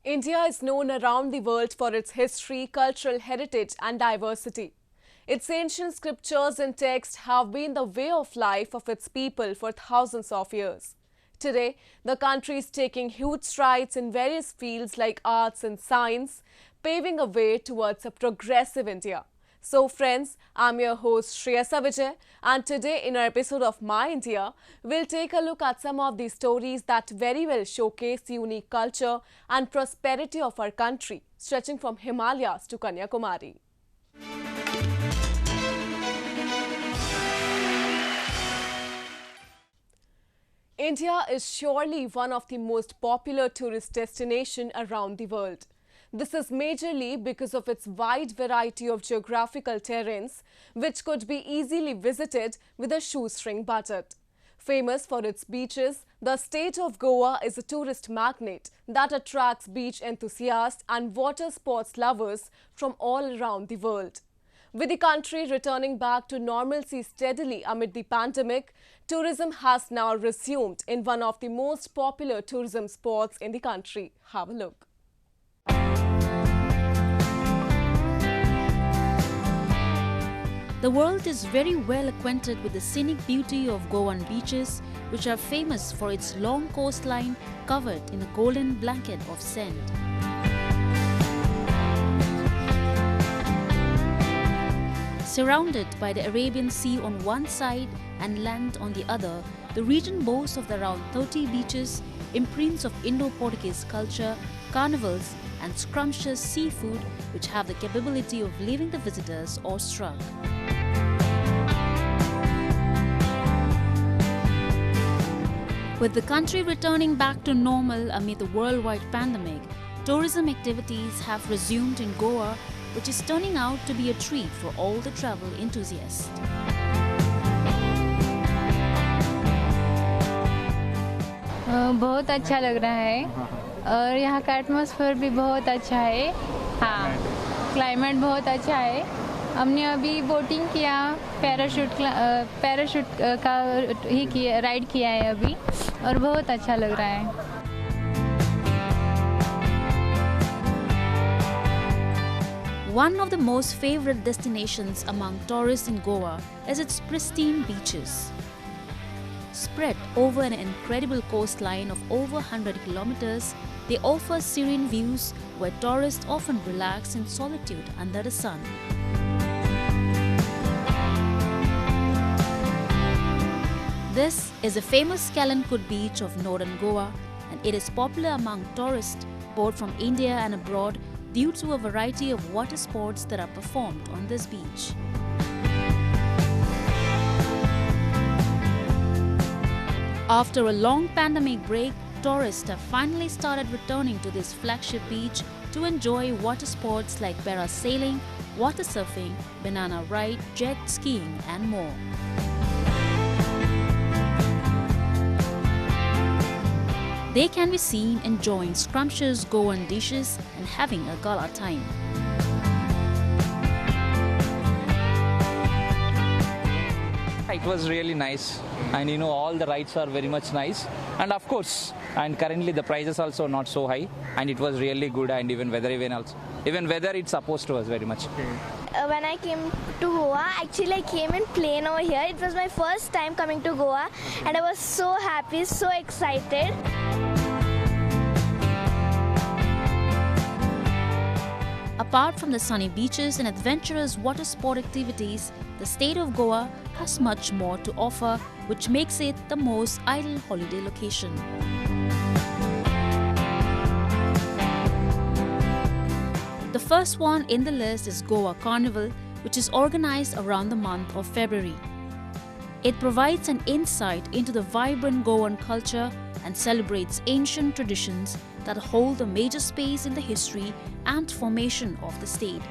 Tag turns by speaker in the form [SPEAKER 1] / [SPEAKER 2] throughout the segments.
[SPEAKER 1] India is known around the world for its history, cultural heritage and diversity. Its ancient scriptures and texts have been the way of life of its people for thousands of years. Today, the country is taking huge strides in various fields like arts and science, paving a way towards a progressive India. So friends, I'm your host Shreyasa Vijay, and today in our episode of My India, we'll take a look at some of the stories that very well showcase the unique culture and prosperity of our country, stretching from Himalayas to Kanyakumari. India is surely one of the most popular tourist destinations around the world. This is majorly because of its wide variety of geographical terrains, which could be easily visited with a shoestring budget. Famous for its beaches, the state of Goa is a tourist magnet that attracts beach enthusiasts and water sports lovers from all around the world. With the country returning back to normalcy steadily amid the pandemic, tourism has now resumed in one of the most popular tourism spots in the country. Have a look.
[SPEAKER 2] The world is very well acquainted with the scenic beauty of Goan beaches, which are famous for its long coastline covered in a golden blanket of sand. Surrounded by the Arabian Sea on one side and land on the other, the region boasts of around 30 beaches, imprints of Indo-Portuguese culture, carnivals, and scrumptious seafood which have the capability of leaving the visitors awestruck. With the country returning back to normal amid the worldwide pandemic, tourism activities have resumed in Goa, which is turning out to be a treat for all the travel enthusiasts.
[SPEAKER 3] बहुत अच्छा लग रहा है और यहाँ का atmosphere भी बहुत अच्छा है। हाँ, क्लाइमेट बहुत अच्छा है। हमने अभी बोटिंग किया, पैराशूट का ही किया, राइड किया है अभी और बहुत अच्छा लग रहा है।
[SPEAKER 2] One of the most favorite destinations among tourists in Goa is its pristine beaches. Spread over an incredible coastline of over 100 kilometers, they offer serene views where tourists often relax in solitude under the sun. This is the famous Kalankud beach of northern Goa, and it is popular among tourists both from India and abroad due to a variety of water sports that are performed on this beach. After a long pandemic break, tourists have finally started returning to this flagship beach to enjoy water sports like parasailing, water surfing, banana ride, jet skiing and more. They can be seen enjoying scrumptious Goan dishes and having a gala time.
[SPEAKER 4] It was really nice, and all the rides are very much nice, and of course, and currently the prices also not so high, and it was really good, and even weather it's supposed to us very much.
[SPEAKER 5] When I came to Goa, actually I came in plane over here. It was my first time coming to Goa and I was so happy, so excited.
[SPEAKER 2] Apart from the sunny beaches and adventurous water sport activities, the state of Goa has much more to offer, which makes it the most ideal holiday location. The first one in the list is Goa Carnival, which is organized around the month of February. It provides an insight into the vibrant Goan culture and celebrates ancient traditions that hold a major space in the history and formation of the state.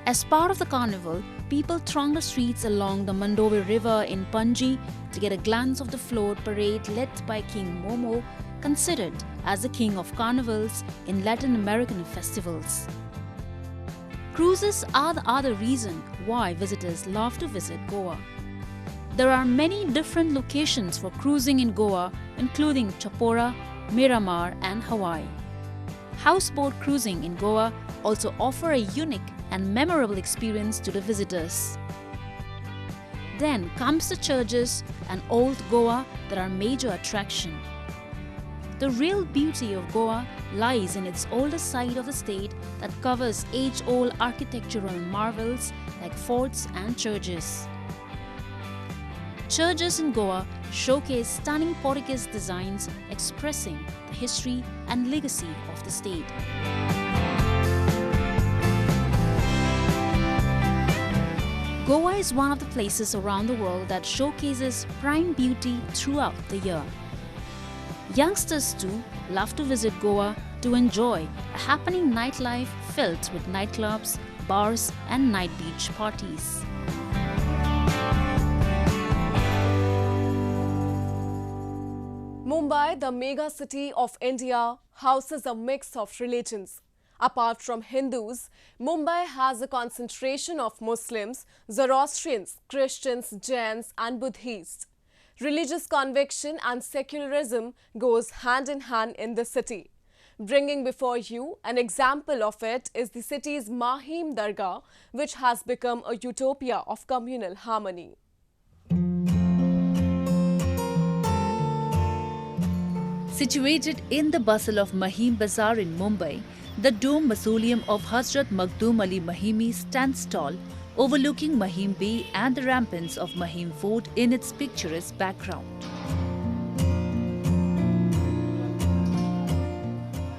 [SPEAKER 2] As part of the carnival, people throng the streets along the Mandovi River in Panji to get a glance of the float parade led by King Momo, considered as the king of carnivals in Latin American festivals. Cruises are the other reason why visitors love to visit Goa. There are many different locations for cruising in Goa, including Chapora, Miramar and Hawaii. Houseboat cruising in Goa also offer a unique and memorable experience to the visitors. Then comes the churches and Old Goa that are major attraction. The real beauty of Goa lies in its older side of the state that covers age-old architectural marvels like forts and churches. Churches in Goa showcase stunning Portuguese designs expressing the history and legacy of the state. Goa is one of the places around the world that showcases prime beauty throughout the year. Youngsters too love to visit Goa to enjoy a happening nightlife filled with nightclubs, bars and night beach parties.
[SPEAKER 1] Mumbai, the mega city of India, houses a mix of religions. Apart from Hindus, Mumbai has a concentration of Muslims, Zoroastrians, Christians, Jains and Buddhists. Religious conviction and secularism goes hand in hand in the city. Bringing before you an example of it is the city's Mahim Dargah, which has become a utopia of communal harmony.
[SPEAKER 6] Situated in the bustle of Mahim Bazaar in Mumbai, the dome mausoleum of Hazrat Makhdoom Ali Mahimi stands tall, overlooking Mahim Bay and the ramparts of Mahim Fort in its picturesque background.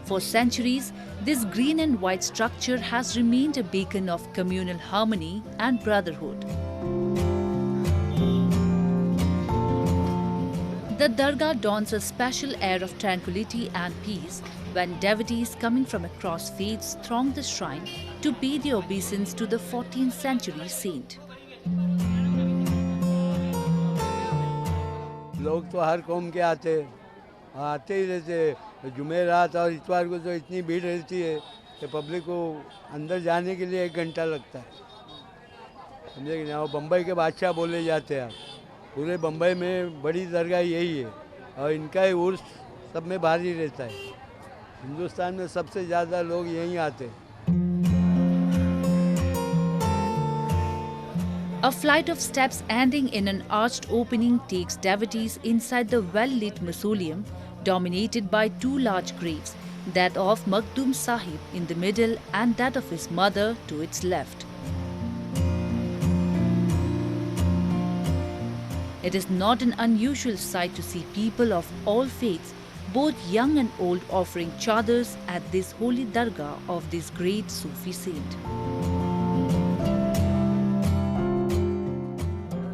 [SPEAKER 6] For centuries, this green and white structure has remained a beacon of communal harmony and brotherhood. The Dargah dons a special air of tranquility and peace when devotees coming from across faiths throng the shrine to pay their obeisance to the 14th century saint.
[SPEAKER 7] लोग तो हर कौम के आते ही रहते। जुमेरात और इतवार को तो इतनी भीड़ रहती है कि पब्लिक को अंदर जाने के लिए 1 घंटा लगता है। समझे कि ना, बम्बई के बादशाह बोले जाते हैं। पूरे बम्बई में बड़ी दरगाह यही है और इनका ही उर्स सब में भारी रहता है। हिंदुस्तान में सबसे ज़्यादा लोग यहीं आते हैं।
[SPEAKER 6] A flight of steps ending in an arched opening takes devotees inside the well-lit mausoleum, dominated by 2 large graves, that of Makhdoom Sahib in the middle and that of his mother to its left. It is not an unusual sight to see people of all faiths, both young and old, offering chadars at this holy dargah of this great Sufi saint.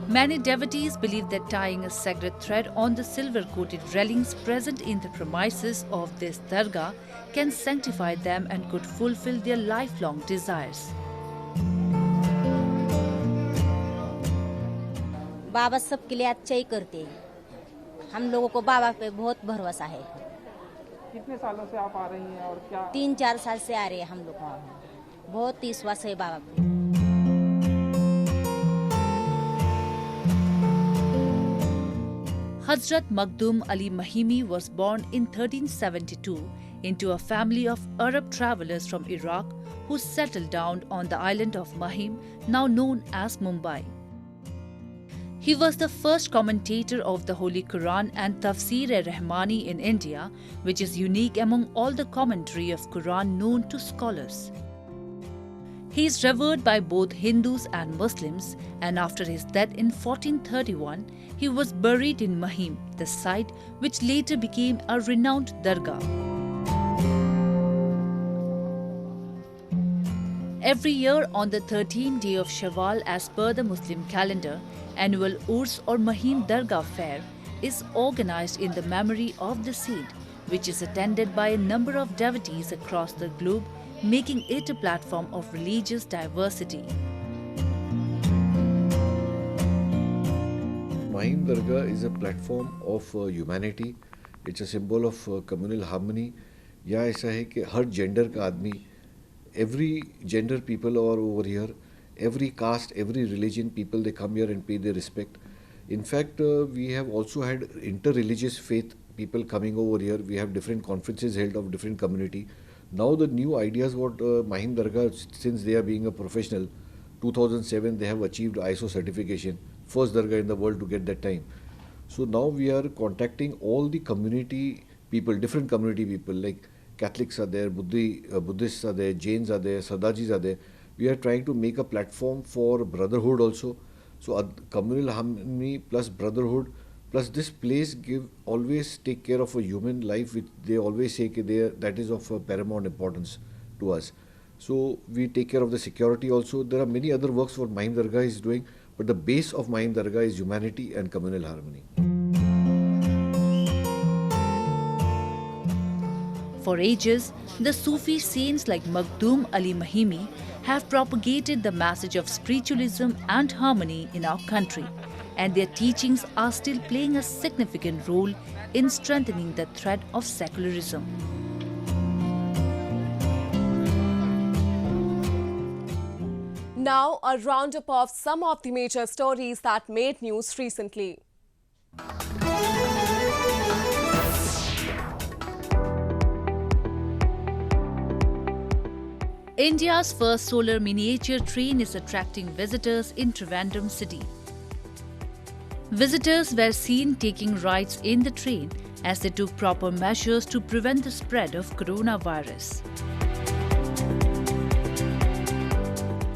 [SPEAKER 6] Many devotees believe that tying a sacred thread on the silver-coated railings present in the premises of this dargah can sanctify them and could fulfill their lifelong desires.
[SPEAKER 8] बाबा सबके लिए अच्छा ही करते हैं। हम लोगों को बाबा पे बहुत भरोसा है।
[SPEAKER 9] कितने सालों से आप आ रही हैं और क्या?
[SPEAKER 8] 3-4 साल से आ रहे हैं हम लोग। बहुत विश्वास है बाबा पे।
[SPEAKER 6] Hazrat Makhdoom Ali Mahimi was born in 1372 into a family of Arab travelers from Iraq who settled down on the island of Mahim, now known as Mumbai. He was the first commentator of the Holy Quran and Tafsir-e-Rahmani in India, which is unique among all the commentary of Quran known to scholars. He is revered by both Hindus and Muslims, and after his death in 1431, he was buried in Mahim, the site which later became a renowned dargah. Every year on the 13th day of Shawwal as per the Muslim calendar, annual Urs or Mahim Dargah Fair is organized in the memory of the saint, which is attended by a number of devotees across the globe, making it a platform of religious diversity.
[SPEAKER 10] Mahim Dargah is a platform of humanity. It's a symbol of communal harmony. यहाँ ऐसा है कि हर gender का आदमी, every gender people are over here, every caste, every religion people, they come here and pay their respect. In fact, we have also had inter-religious faith people coming over here. We have different conferences held of different community. Now the new ideas what Mahim Dargah, since they are being a professional, 2007 they have achieved ISO certification, first Dargah in the world to get that time. So now we are contacting all the community people, different community people, like Catholics are there, Buddhists are there, Jains are there, Sardajis are there. We are trying to make a platform for brotherhood also. So communal harmony plus brotherhood plus this place always take care of a human life, which they always say that is of paramount importance to us. So we take care of the security also. There are many other works what Mahim Dargah is doing, but the base of Mahim Dargah is humanity and communal harmony.
[SPEAKER 6] For ages, the Sufi saints like Makhdoom Ali Mahimi have propagated the message of spiritualism and harmony in our country, and their teachings are still playing a significant role in strengthening the thread of secularism.
[SPEAKER 1] Now, a roundup of some of the major stories that made news recently.
[SPEAKER 6] India's first solar miniature train is attracting visitors in Trivandrum city. Visitors were seen taking rides in the train as they took proper measures to prevent the spread of coronavirus.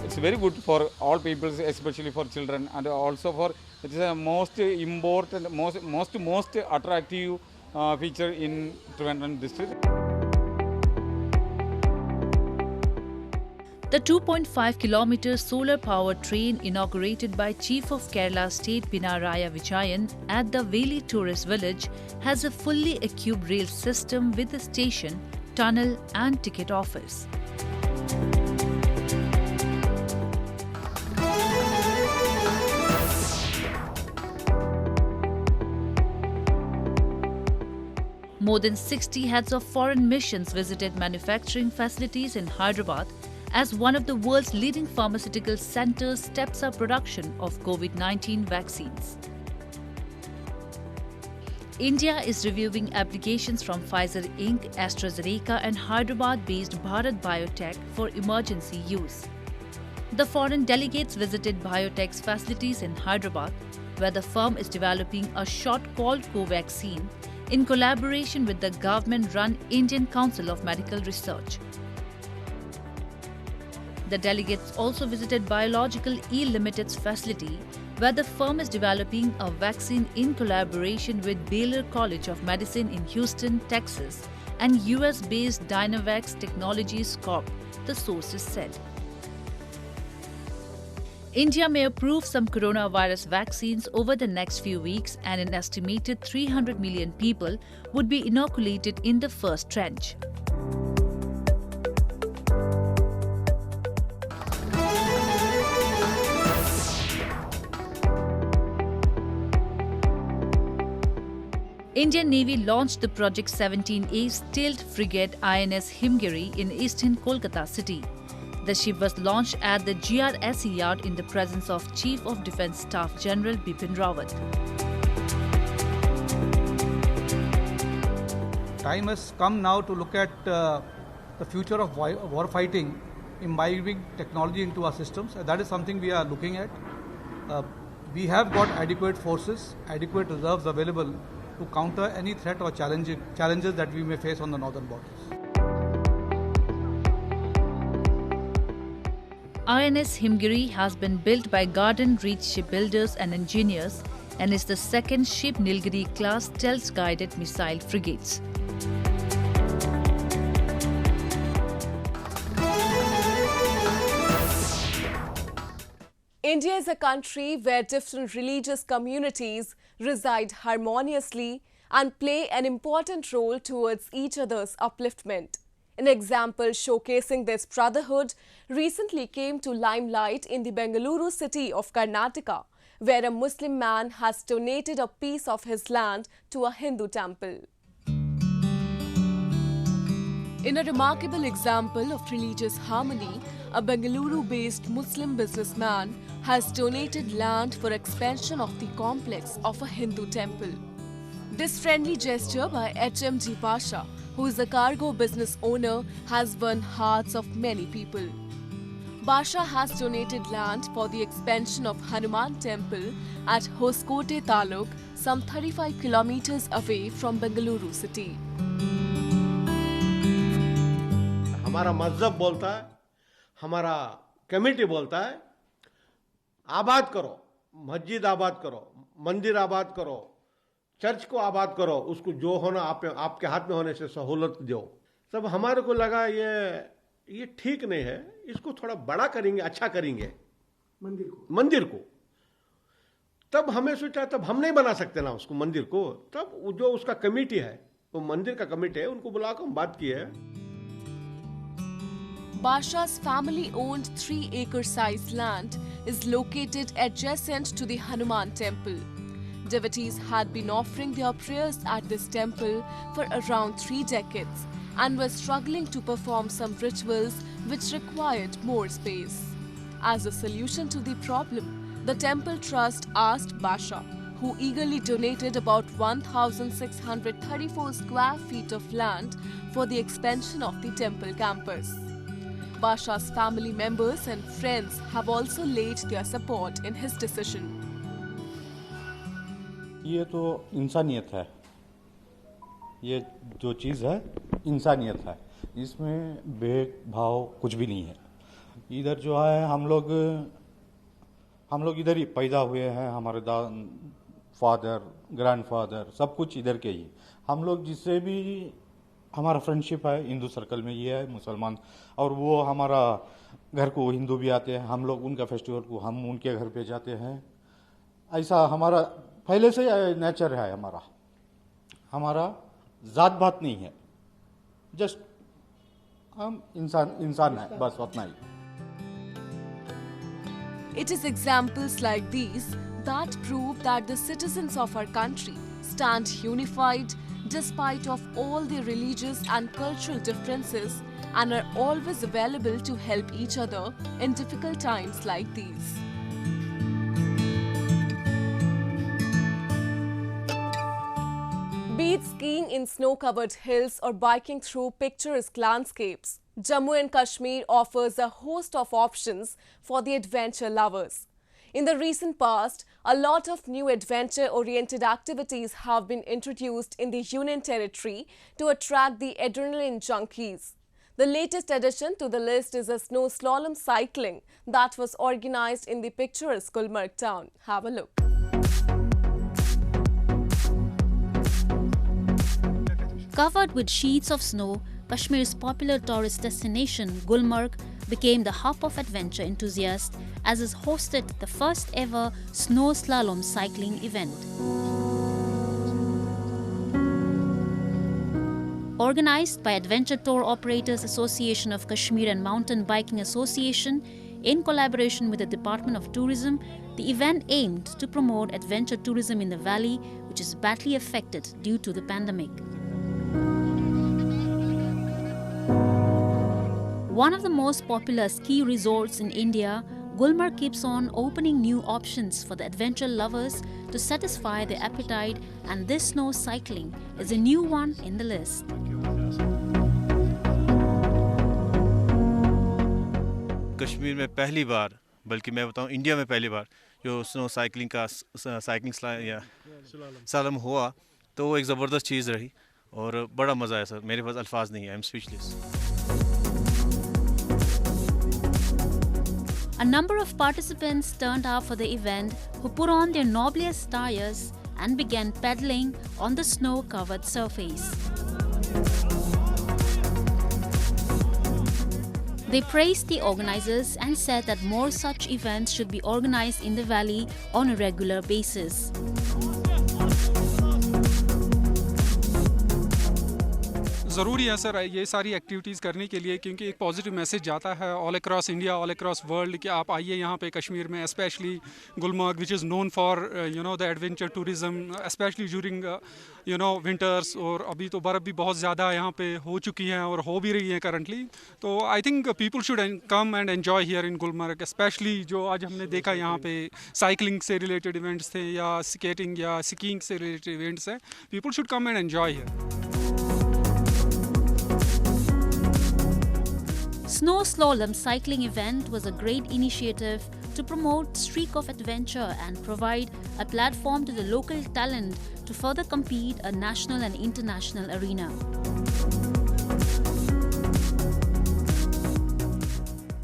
[SPEAKER 11] It's very good for all people, especially for children, and also for it is a most important, most attractive feature in Trivandrum district.
[SPEAKER 6] The 2.5-kilometer solar-powered train inaugurated by Chief of Kerala State Pinaraya Vijayan at the Veli Tourist Village has a fully equipped rail system with a station, tunnel and ticket office. More than 60 heads of foreign missions visited manufacturing facilities in Hyderabad as one of the world's leading pharmaceutical centers steps up production of COVID-19 vaccines. India is reviewing applications from Pfizer Inc., AstraZeneca and Hyderabad-based Bharat Biotech for emergency use. The foreign delegates visited Biotech's facilities in Hyderabad, where the firm is developing a shot called Covaxin in collaboration with the government-run Indian Council of Medical Research. The delegates also visited Biological E Limited's facility, where the firm is developing a vaccine in collaboration with Baylor College of Medicine in Houston, Texas, and US-based Dynavax Technologies Corp., the sources said. India may approve some coronavirus vaccines over the next few weeks, and an estimated 300 million people would be inoculated in the first tranche. Indian Navy launched the Project 17A stealth frigate INS Himgiri in eastern Kolkata city. The ship was launched at the GRSE yard in the presence of Chief of Defence Staff General Bipin Rawat.
[SPEAKER 12] Time has come now to look at the future of war fighting, imbibing technology into our systems. That is something we are looking at. We have got adequate forces, adequate reserves available to counter any threat or challenges that we may face on the northern borders.
[SPEAKER 6] INS Himgiri has been built by Garden Reach shipbuilders and engineers and is the second ship Nilgiri-class stealth-guided missile frigates.
[SPEAKER 1] India is a country where different religious communities reside harmoniously and play an important role towards each other's upliftment. An example showcasing this brotherhood recently came to limelight in the Bengaluru city of Karnataka, where a Muslim man has donated a piece of his land to a Hindu temple. In a remarkable example of religious harmony, a Bengaluru-based Muslim businessman has donated land for expansion of the complex of a Hindu temple. This friendly gesture by HMG Pasha who is a cargo business owner, has won hearts of many people. Basha has donated land for the expansion of Hanuman temple at Hoskote Taluk, some 35 kilometers away from Bengaluru city.
[SPEAKER 13] हमारा मजहब बोलता है, हमारा committee बोलता है, आबाद करो, मस्जिद आबाद करो, मंदिर आबाद करो, चर्च को आबाद करो, उसको जो होना आपके हाथ में होने से सहूलत दो। तब हमारे को लगा ये ठीक नहीं है, इसको थोड़ा बड़ा करेंगे, अच्छा करेंगे मंदिर को। तब हमें सोचा, तब हम नहीं बना सकते ना उसको मंदिर को, तब जो उसका कमेटी है, वो मंदिर का कमेटी है, उनको बुलाकर हम बात की है।
[SPEAKER 1] Basha's family-owned 3-acre size land is located adjacent to the Hanuman temple. Devotees had been offering their prayers at this temple for around 3 decades and were struggling to perform some rituals which required more space. As a solution to the problem, the temple trust asked Basha, who eagerly donated about 1,634 square feet of land for the expansion of the temple campus. Basha's family members and friends have also laid their support in his decision.
[SPEAKER 14] ये तो इंसानियत है, ये जो चीज़ है इंसानियत है, इसमें भेदभाव कुछ भी नहीं है। इधर जो है हम लोग इधर ही पैदा हुए हैं, हमारे फादर ग्रैंडफादर सब कुछ इधर के ही। हम लोग जिससे भी हमारा फ्रेंडशिप है, हिंदू सर्कल में ये है, मुसलमान, और वो हमारा घर को हिंदू भी आते हैं, हम लोग उनका फेस्टिवल को हम उनके घर पे जाते हैं। ऐसा हमारा पहले से नेचर है, हमारा जात बात नहीं है, जस्ट हम इंसान है, बस उतना ही।
[SPEAKER 1] It is examples like these that prove that the citizens of our country stand unified despite of all their religious and cultural differences and are always available to help each other in difficult times like these. Be it skiing in snow-covered hills or biking through picturesque landscapes, Jammu and Kashmir offers a host of options for the adventure lovers. In the recent past, a lot of new adventure-oriented activities have been introduced in the Union Territory to attract the adrenaline junkies. The latest addition to the list is a snow slalom cycling that was organized in the picturesque Gulmarg town. Have a look.
[SPEAKER 2] Covered with sheets of snow, Kashmir's popular tourist destination, Gulmarg, became the hub of adventure enthusiasts as it hosted the first ever snow slalom cycling event. Organized by Adventure Tour Operators Association of Kashmir and Mountain Biking Association in collaboration with the Department of Tourism, the event aimed to promote adventure tourism in the valley, which is badly affected due to the pandemic. One of the most popular ski resorts in India, Gulmarg keeps on opening new options for the adventure lovers to satisfy their appetite, and this snow cycling is a new one in the list.
[SPEAKER 15] Kashmir में पहली बार, बल्कि मैं बताऊं India में पहली बार जो snow cycling का slalom हुआ, तो वो एक ज़बरदस्त चीज़ रही और बड़ा मज़ा आया सर। मेरे पास अल्फाज नहीं है, I am speechless.
[SPEAKER 2] A number of participants turned up for the event who put on their noblest attires and began pedaling on the snow-covered surface. They praised the organizers and said that more such events should be organized in the valley on a regular basis.
[SPEAKER 16] ज़रूरी है sir ये सारी activities करने के लिए, क्योंकि एक positive message जाता है all across India, all across world कि आप आइए यहाँ पे कश्मीर में, specially Gulmarg which is known for the adventure tourism, specially during winters. और अभी तो बर्फ़ भी बहुत ज़्यादा यहाँ पे हो चुकी हैं और हो भी रही है करंटली। तो I think people should come and enjoy here in Gulmarg, specially जो आज हमने देखा यहाँ पे साइकिलिंग से रिलेटेड इवेंट्स थे या स्केटिंग या स्कीइंग से रिलेटेड इवेंट्स हैं। People should come and enjoy here.
[SPEAKER 2] Snow Slalom cycling event was a great initiative to promote streak of adventure and provide a platform to the local talent to further compete a national and international arena.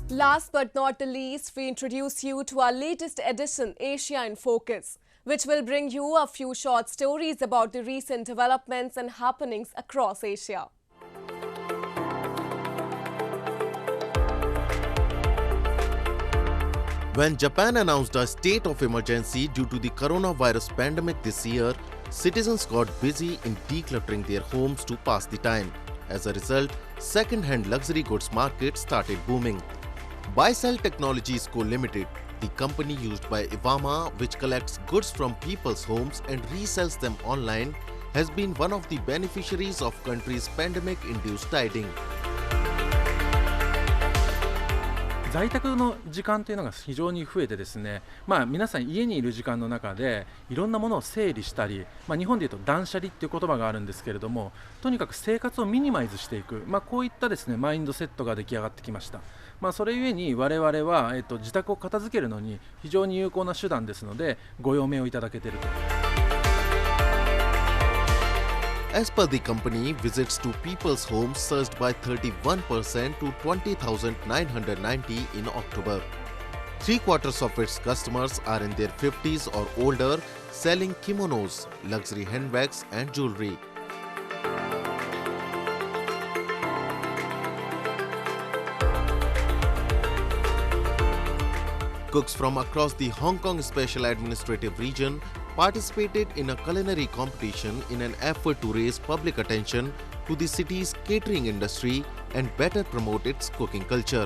[SPEAKER 1] Last but not the least, we introduce you to our latest edition, Asia in Focus, which will bring you a few short stories about the recent developments and happenings across Asia.
[SPEAKER 17] When Japan announced a state of emergency due to the coronavirus pandemic this year, citizens got busy in decluttering their homes to pass the time. As a result, second-hand luxury goods market started booming. Buy-Sell Technologies Co. Limited, the company used by Ivama, which collects goods from people's homes and resells them online, has been one of the beneficiaries of country's pandemic-induced tiding.
[SPEAKER 18] 在宅の時間というのが非常に増えてですね、皆さん家にいる時間の中でいろんなものを整理したり、日本でいうと断捨離っていう言葉があるんですけれども、とにかく生活をミニマイズしていく、こういったですねマインドセットが出来上がってきました。それゆえに我々は、自宅を片付けるのに非常に有効な手段ですので、ご用命をいただけていると。
[SPEAKER 17] As per the company, visits to people's homes surged by 31% to 20,990 in October. 3/4 of its customers are in their 50s or older, selling kimonos, luxury handbags and jewelry. Cooks from across the Hong Kong Special Administrative Region participated in a culinary competition in an effort to raise public attention to the city's catering industry and better promote its cooking culture.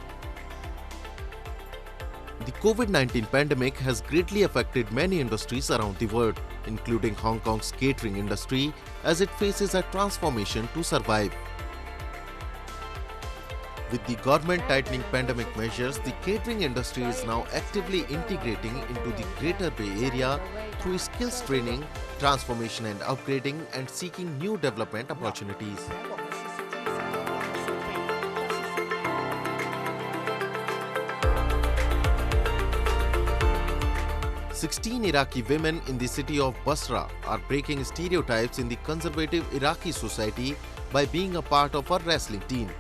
[SPEAKER 17] The COVID-19 pandemic has greatly affected many industries around the world, including Hong Kong's catering industry, as it faces a transformation to survive. With the government tightening pandemic measures, the catering industry is now actively integrating into the Greater Bay Area through skills training, transformation and upgrading, and seeking new development opportunities. "16 Iraqi women in the city of Basra are breaking stereotypes in the conservative Iraqi society by being a part of a wrestling team."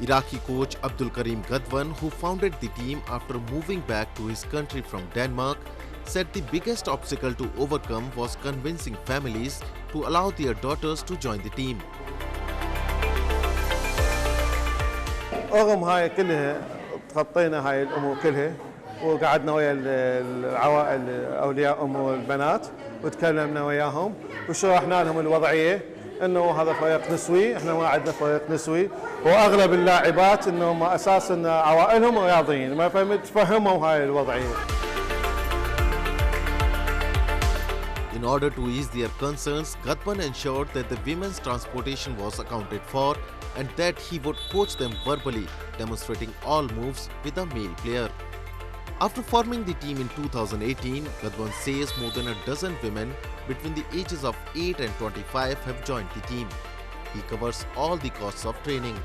[SPEAKER 17] Iraqi coach Abdul Karim Gadwan, who founded the team after moving back to his country from Denmark, said the biggest obstacle to overcome was convincing families to allow their daughters to join the team.
[SPEAKER 19] رغم هاي كلها تخطينا هاي الامور كلها وقعدنا ويا العوائل اولياء والبنات وتكلمنا وياهم وشرحنا لهم الوضعيه انه هذا فريق نسوي، احنا ما عندنا فريق نسوي، واغلب اللاعبات انهم اساسا عوائلهم رياضيين، ما تفهموا هاي الوضعيه.
[SPEAKER 17] In order to ease their concerns, Gadwan ensured that the women's transportation was accounted for and that he would coach them verbally, demonstrating all moves with a male player. After forming the team in 2018, Gadwan says more than a dozen women between the ages of 8 and 25 have joined the team. He covers all the costs of training.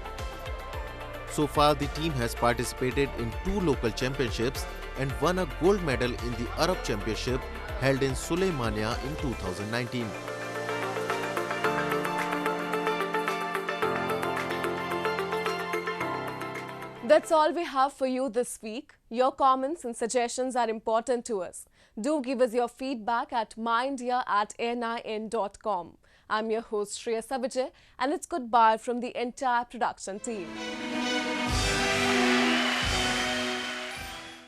[SPEAKER 17] So far, the team has participated in 2 local championships and won a gold medal in the Arab Championship held in Suleimania in 2019.
[SPEAKER 1] That's all we have for you this week. Your comments and suggestions are important to us. Do give us your feedback at myindia@nin.com. I'm your host Shreya Savijay, and it's goodbye from the entire production team.